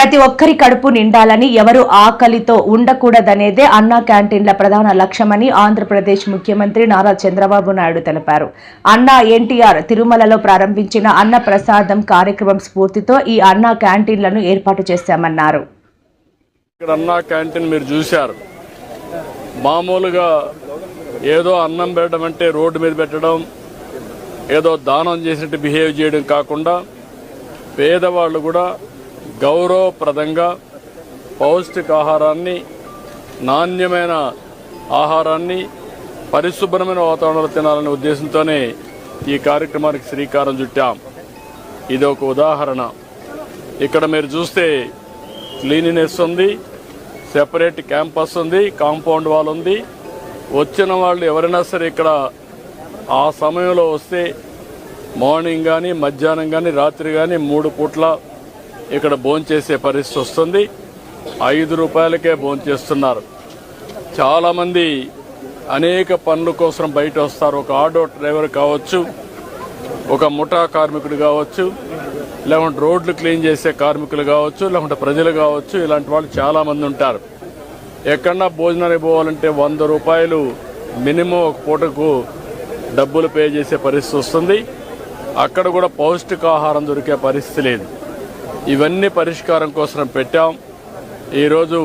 ప్రతి ఒక్కరి కడుపు నిండాలని, ఎవరు ఆకలితో ఉండకూడదనేదే అన్నా క్యాంటీన్ల ప్రధాన లక్ష్యమని ఆంధ్రప్రదేశ్ ముఖ్యమంత్రి నారా చంద్రబాబు నాయుడు తెలిపారు. అన్నా ఎన్టీఆర్ తిరుమలలో ప్రారంభించిన అన్న ప్రసాదం కార్యక్రమం స్ఫూర్తితో ఈ అన్నా క్యాంటీన్లను ఏర్పాటు చేశామన్నారు. అన్నా క్యాంటీన్ మీరు చూశారు. మామూలుగా ఏదో అన్నం పెట్టడం అంటే రోడ్డు మీద పెట్టడం, ఏదో దానం చేసినట్టు బిహేవ్ చేయడం కాకుండా పేదవాళ్ళు కూడా గౌరవప్రదంగా పౌష్టికాహారాన్ని, నాణ్యమైన ఆహారాన్ని పరిశుభ్రమైన వాతావరణంలో తినాలనే ఉద్దేశంతోనే ఈ కార్యక్రమానికి శ్రీకారం చుట్టాం. ఇది ఒక ఉదాహరణ. ఇక్కడ మీరు చూస్తే క్లీనినెస్ ఉంది, సెపరేట్ క్యాంపస్ ఉంది, కాంపౌండ్ వాల్ ఉంది. వచ్చిన వాళ్ళు ఎవరైనా సరే ఇక్కడ ఆ సమయంలో వస్తే మార్నింగ్ కానీ, మధ్యాహ్నం కానీ, రాత్రి కానీ 3 పూట్ల ఇక్కడ భోంచేసే పరిస్థితి వస్తుంది. 5 రూపాయలకే భోంచేస్తున్నారు. చాలామంది అనేక పనుల కోసం బయట వస్తారు. ఒక ఆటో డ్రైవర్ కావచ్చు, ఒక ముఠా కార్మికుడు కావచ్చు, లేకుంటే రోడ్లు క్లీన్ చేసే కార్మికులు కావచ్చు, లేకుంటే ప్రజలు కావచ్చు. ఇలాంటి వాళ్ళు చాలామంది ఉంటారు. ఎక్కడన్నా భోజనానికి పోవాలంటే 100 రూపాయలు మినిమం ఒక పూటకు డబ్బులు పే చేసే పరిస్థితి వస్తుంది. అక్కడ కూడా పౌష్టికాహారం దొరికే పరిస్థితి లేదు. ఇవన్నీ పరిష్కారం కోసం పెట్టాం. ఈరోజు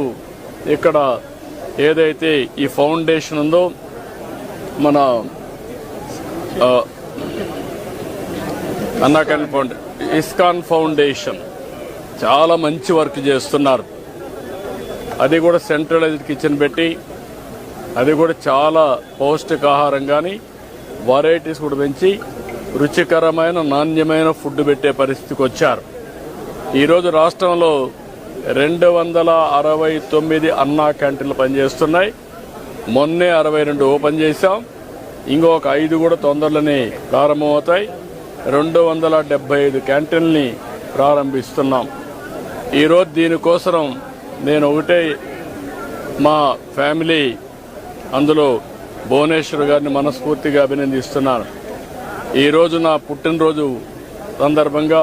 ఇక్కడ ఏదైతే ఈ ఫౌండేషన్ ఉందో, మన అన్నా క్యాంటీన్ ఇస్కాన్ ఫౌండేషన్ చాలా మంచి వర్క్ చేస్తున్నారు. అది కూడా సెంట్రలైజ్డ్ కిచెన్ పెట్టి, అది కూడా చాలా పౌష్టికాహారం కానీ వెరైటీస్ కూడా పెంచి రుచికరమైన, నాణ్యమైన ఫుడ్ పెట్టే పరిస్థితికి వచ్చారు. ఈరోజు రాష్ట్రంలో 269 అన్నా క్యాంటీన్లు పనిచేస్తున్నాయి. మొన్నే 62 ఓపెన్ చేశాం. ఇంకొక 5 కూడా తొందరలోనే ప్రారంభమవుతాయి. 275 క్యాంటీన్ని ప్రారంభిస్తున్నాం. ఈరోజు దీనికోసం నేను ఒకటే, మా ఫ్యామిలీ అందులో భువనేశ్వర్ గారిని మనస్ఫూర్తిగా అభినందిస్తున్నాను. ఈరోజు నా పుట్టినరోజు సందర్భంగా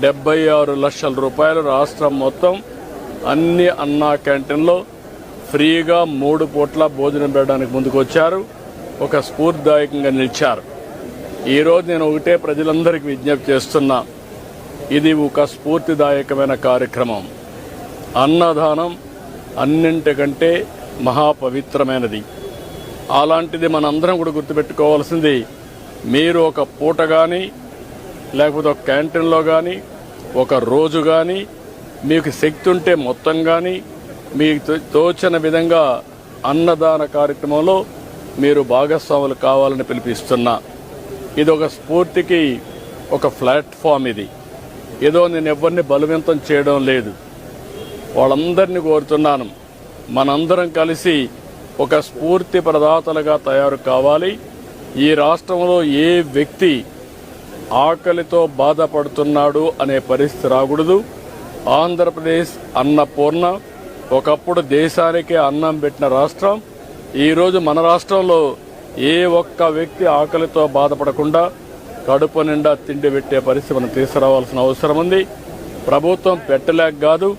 76 లక్షల రూపాయలు రాష్ట్రం మొత్తం అన్ని అన్నా క్యాంటీన్లో ఫ్రీగా 3 పూట్ల భోజనం పెట్టడానికి ముందుకు వచ్చారు. ఒక స్ఫూర్తిదాయకంగా నిలిచారు. ఈరోజు నేను ఒకటే ప్రజలందరికీ విజ్ఞప్తి చేస్తున్నా, ఇది ఒక స్ఫూర్తిదాయకమైన కార్యక్రమం. అన్నదానం అన్నింటికంటే మహాపవిత్రమైనది. అలాంటిది మనందరం కూడా గుర్తుపెట్టుకోవాల్సింది, మీరు ఒక పూట కానీ, లేకపోతే ఒక క్యాంటీన్లో కానీ, ఒక రోజు కానీ, మీకు శక్తి ఉంటే మొత్తం కానీ, మీకు తోచిన విధంగా అన్నదాన కార్యక్రమంలో మీరు భాగస్వాములు కావాలని పిలిపిస్తున్నా. ఇది ఒక స్ఫూర్తికి ఒక ప్లాట్ఫామ్. ఇది ఏదో నేను ఎవరిని బలవంతం చేయడం లేదు. వాళ్ళందరినీ కోరుతున్నాను, మనందరం కలిసి ఒక స్ఫూర్తి ప్రదాతలుగా తయారు కావాలి. ఈ రాష్ట్రంలో ఏ వ్యక్తి ఆకలితో బాధపడుతున్నాడు అనే పరిస్థితి రాకూడదు. ఆంధ్రప్రదేశ్ అన్నపూర్ణ, ఒకప్పుడు దేశానికే అన్నం పెట్టిన రాష్ట్రం. ఈరోజు మన రాష్ట్రంలో ఏ ఒక్క వ్యక్తి ఆకలితో బాధపడకుండా కడుపు నిండా తిండి పెట్టే పరిస్థితి మనం తీసుకురావాల్సిన అవసరం ఉంది. ప్రభుత్వం పెట్టలేక కాదు,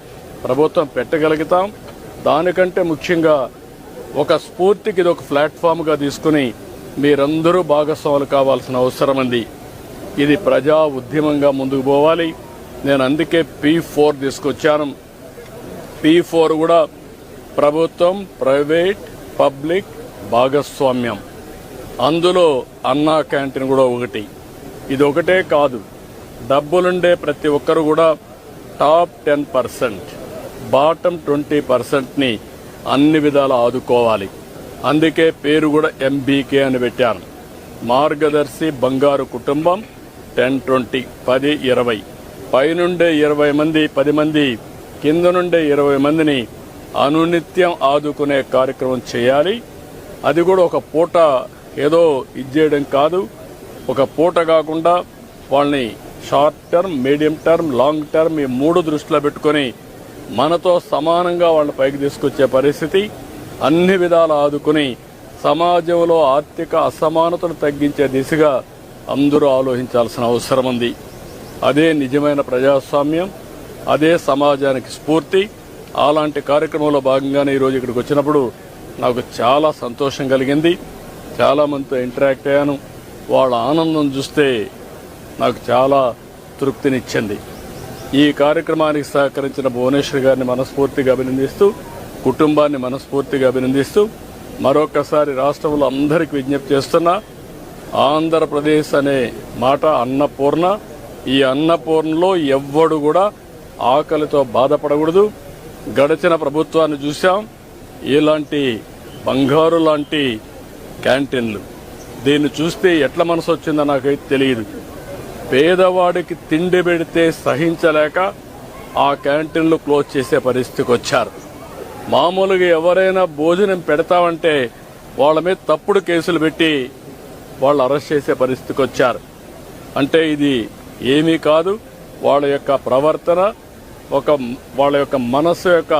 ప్రభుత్వం పెట్టగలుగుతాం. దానికంటే ముఖ్యంగా ఒక స్ఫూర్తికి ఇది ఒక ప్లాట్ఫామ్గా తీసుకుని మీరందరూ భాగస్వాములు కావాల్సిన అవసరం ఉంది. ఇది ప్రజా ఉద్యమంగా ముందుకు పోవాలి. నేను అందుకే P4 తీసుకొచ్చాను. P4 కూడా ప్రభుత్వం, ప్రైవేట్, పబ్లిక్ భాగస్వామ్యం. అందులో అన్నా క్యాంటీన్ కూడా ఒకటి. ఇది ఒకటే కాదు, డబ్బులుండే ప్రతి ఒక్కరు కూడా టాప్ 10%, బాటమ్ 20%ని అన్ని విధాలా ఆదుకోవాలి. అందుకే పేరు కూడా MBK అని పెట్టాను. మార్గదర్శి బంగారు కుటుంబం 10-20, 10-20, పైనుండే 20 మంది, 10 మంది, కింద నుండే 20 మందిని అనునిత్యం ఆదుకునే కార్యక్రమం చేయాలి. అది కూడా ఒక పూట ఏదో ఇచ్చేయడం కాదు. ఒక పూట కాకుండా వాళ్ళని short term, medium term, long term ఈ 3 దృష్టిలో పెట్టుకుని మనతో సమానంగా వాళ్ళని పైకి తీసుకొచ్చే పరిస్థితి, అన్ని విధాలు ఆదుకుని సమాజంలో ఆర్థిక అసమానతను తగ్గించే దిశగా అందరూ ఆలోచించాల్సిన అవసరం ఉంది. అదే నిజమైన ప్రజాస్వామ్యం. అదే సమాజానికి స్ఫూర్తి. అలాంటి కార్యక్రమంలో భాగంగానే ఈరోజు ఇక్కడికి వచ్చినప్పుడు నాకు చాలా సంతోషం కలిగింది. చాలామందితో ఇంటరాక్ట్ అయ్యాను. వాళ్ళ ఆనందం చూస్తే నాకు చాలా తృప్తినిచ్చింది. ఈ కార్యక్రమానికి సహకరించిన భువనేశ్వర్ గారిని మనస్ఫూర్తిగా అభినందిస్తూ, కుటుంబాన్ని మనస్ఫూర్తిగా అభినందిస్తూ మరొకసారి రాష్ట్రంలో అందరికీ విజ్ఞప్తి చేస్తున్నా, ఆంధ్రప్రదేశ్ అనే మాట అన్నపూర్ణ. ఈ అన్నపూర్ణలో ఎవ్వడు కూడా ఆకలితో బాధపడకూడదు. గడిచిన ప్రభుత్వాన్ని చూశాం. ఇలాంటి బంగారు లాంటి క్యాంటీన్లు, దీన్ని చూస్తే ఎట్లా మనసు వచ్చిందో నాకైతే తెలియదు. పేదవాడికి తిండి పెడితే సహించలేక ఆ క్యాంటీన్లు క్లోజ్ చేసే పరిస్థితికి వచ్చారు. మామూలుగా ఎవరైనా భోజనం పెడతామంటే వాళ్ళ మీద తప్పుడు కేసులు పెట్టి వాళ్ళు అరెస్ట్ చేసే పరిస్థితికి వచ్చారు. అంటే ఇది ఏమీ కాదు, వాళ్ళ యొక్క ప్రవర్తన, వాళ్ళ యొక్క మనసు యొక్క